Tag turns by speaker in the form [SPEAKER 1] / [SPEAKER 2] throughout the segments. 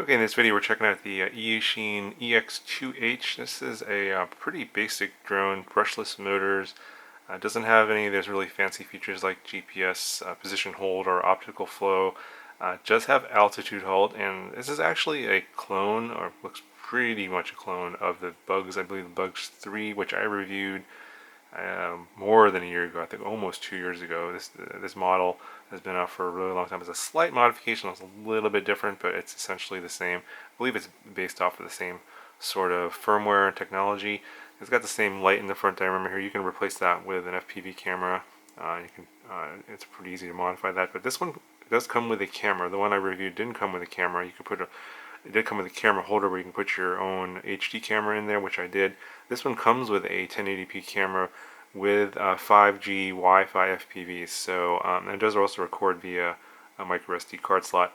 [SPEAKER 1] Okay, in this video we're checking out the Eachine EX2H. This is a pretty basic drone, brushless motors. Doesn't have any of those really fancy features like GPS, position hold, or optical flow. Does have altitude hold, and this is actually a clone, or looks pretty much a clone of the Bugs, I believe the Bugs 3, which I reviewed more than a year ago. I think almost 2 years ago. This model has been out for a really long time. It's a slight modification. It's a little bit different, but it's essentially the same. I believe it's based off of the same sort of firmware and technology. It's got the same light in the front diameter here. You can replace that with an FPV camera. It's pretty easy to modify that. But this one does come with a camera. The one I reviewed didn't come with a camera. It did come with a camera holder where you can put your own HD camera in there, which I did. This one comes with a 1080p camera with 5G Wi-Fi FPVs, so and it does also record via a micro SD card slot.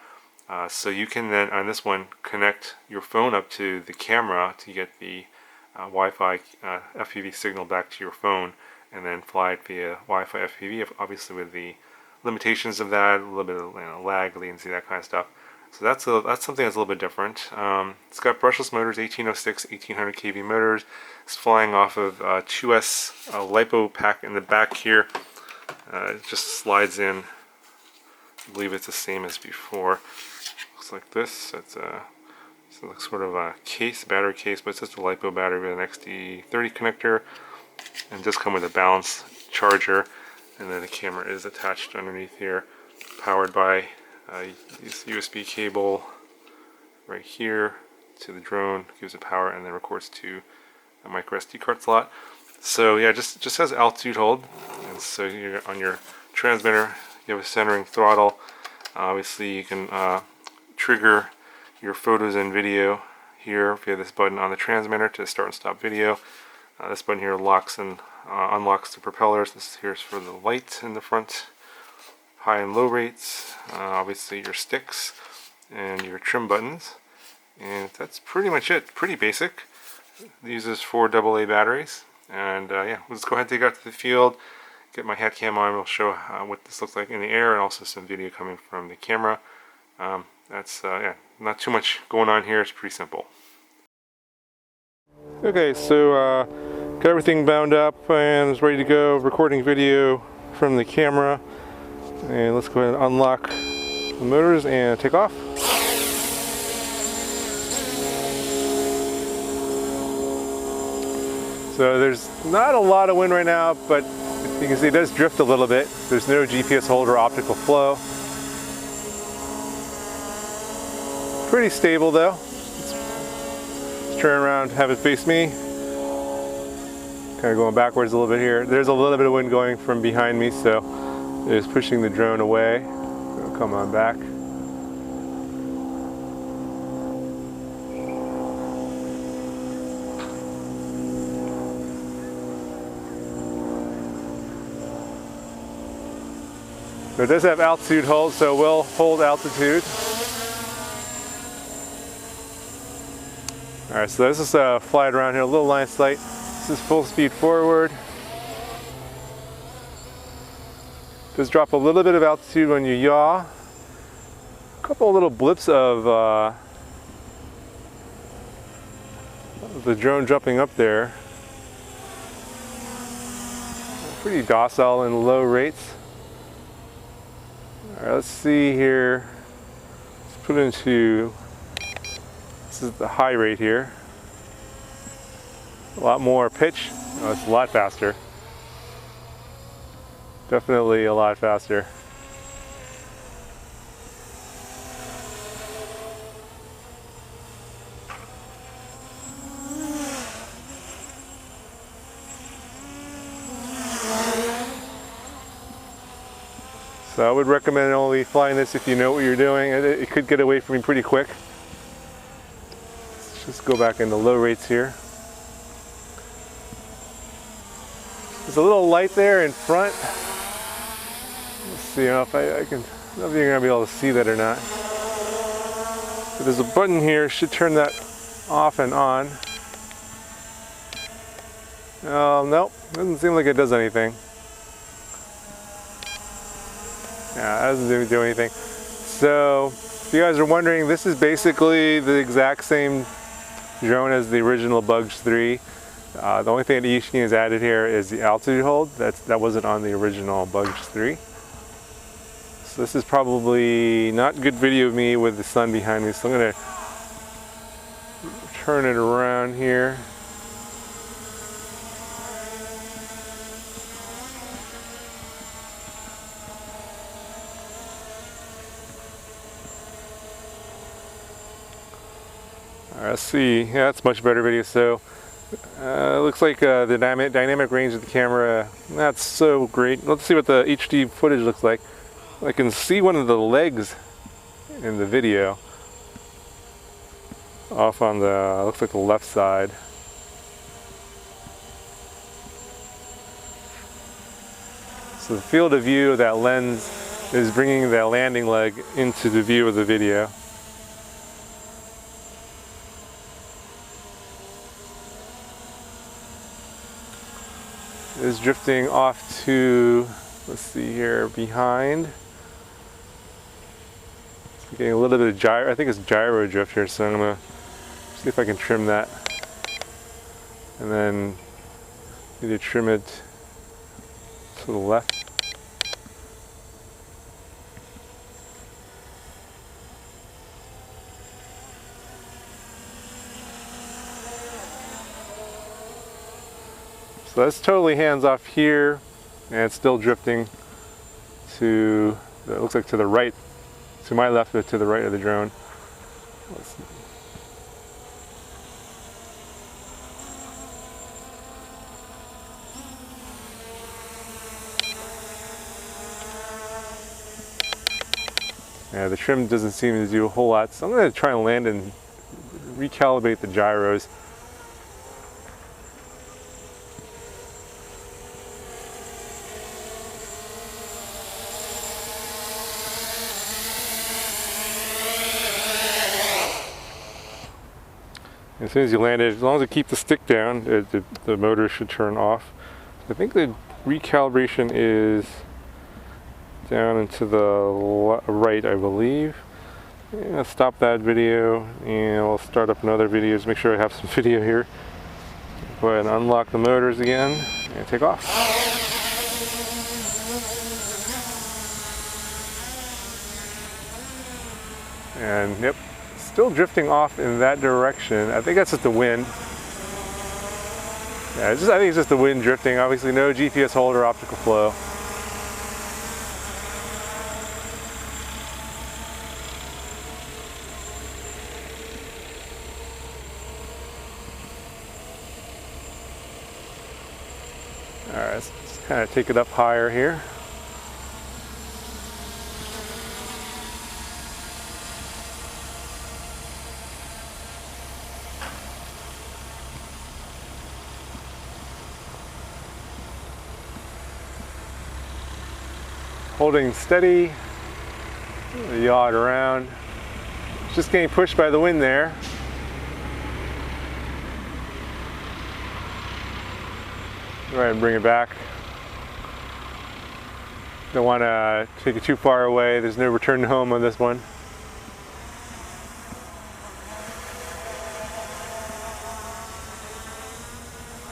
[SPEAKER 1] So you can then, on this one, connect your phone up to the camera to get the Wi-Fi FPV signal back to your phone, and then fly it via Wi-Fi FPV, obviously with the limitations of that, a little bit of lag, latency, that kind of stuff. So that's something that's a little bit different. It's got brushless motors, 1806, 1800 kV motors. It's flying off of 2S LiPo pack in the back here. It just slides in. I believe it's the same as before. Looks like this. It's like sort of a case, battery case, but it's just a LiPo battery with an XD30 connector, and does come with a balanced charger. And then the camera is attached underneath here, powered by this USB cable right here to the drone, gives it power, and then records to a micro SD card slot. So yeah, just has altitude hold, and so you're on your transmitter. You have a centering throttle. Obviously, you can trigger your photos and video here via this button on the transmitter to start and stop video. This button here locks and unlocks the propellers. This here's for the light in the front, high and low rates, obviously your sticks and your trim buttons, and that's pretty much it. Pretty basic. It uses 4 AA batteries, and yeah, let's go ahead and take it out to the field, get my head cam on. We'll show what this looks like in the air, and also some video coming from the camera. Yeah, not too much going on here. It's pretty simple. Okay, so got everything bound up and is ready to go, recording video from the camera. And let's go ahead and unlock the motors and take off. So there's not a lot of wind right now, but you can see it does drift a little bit. There's no GPS hold or optical flow. Pretty stable though. Let's turn around, have it face me. Kind of going backwards a little bit here. There's a little bit of wind going from behind me, so it's pushing the drone away. It'll come on back. So it does have altitude hold, so we'll hold altitude. Alright, so this is fly it around here, a little line of sight. This is full speed forward. Does drop a little bit of altitude when you yaw. A couple of little blips of the drone jumping up there. Pretty docile and low rates. All right, let's see here. Let's put it into, this is the high rate here. A lot more pitch. Oh, it's a lot faster. Definitely a lot faster. So I would recommend only flying this if you know what you're doing. It could get away from you pretty quick. Let's just go back into low rates here. There's a little light there in front. Let's see if I can, I don't know if you're gonna be able to see that or not. But there's a button here, should turn that off and on. Nope, doesn't seem like it does anything. Yeah, that doesn't do anything. So If you guys are wondering, this is basically the exact same drone as the original Bugs 3. The only thing that Eachine has added here is the altitude hold. That wasn't on the original Bugs 3. So this is probably not good video of me with the sun behind me, so I'm going to turn it around here. Alright, let's see. Yeah, that's much better video. So it looks like the dynamic range of the camera, not so great. Let's see what the HD footage looks like. I can see one of the legs in the video off on the, looks like the left side. So the field of view of that lens is bringing that landing leg into the view of the video. It is drifting off to, let's see here, behind. It's getting a little bit of gyro, I think it's gyro drift here, so I'm going to see if I can trim that. And then need to trim it to the left. So that's totally hands off here, and it's still drifting to, it looks like to the right, to my left, but to the right of the drone. Yeah, the trim doesn't seem to do a whole lot, so I'm going to try and land and recalibrate the gyros. As soon as you land it, as long as you keep the stick down, the motor should turn off. I think the recalibration is down and to the right, I believe. Yeah, stop that video and we'll start up another video. Just make sure I have some video here. Go ahead and unlock the motors again and take off. And yep, still drifting off in that direction. I think that's just the wind. Yeah, I think it's just the wind drifting. Obviously no GPS hold or optical flow. Alright, let's kind of take it up higher here. Holding steady, yaw it around. It's just getting pushed by the wind there. Go ahead and bring it back. Don't want to take it too far away. There's no return home on this one.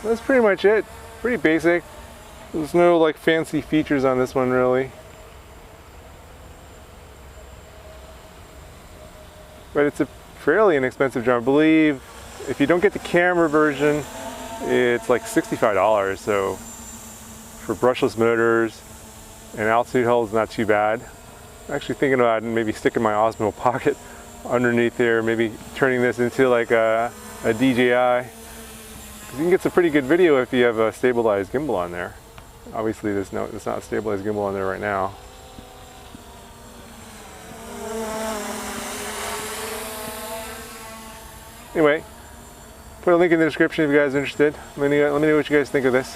[SPEAKER 1] That's pretty much it. Pretty basic. There's no like fancy features on this one really. But it's a fairly inexpensive drone. I believe if you don't get the camera version, it's like $65. So for brushless motors and altitude hold is not too bad. I'm actually thinking about maybe sticking my Osmo Pocket underneath there, maybe turning this into like a DJI. You can get some pretty good video if you have a stabilized gimbal on there. Obviously there's not a stabilized gimbal on there right now. Anyway, put a link in the description if you guys are interested. Let me know what you guys think of this.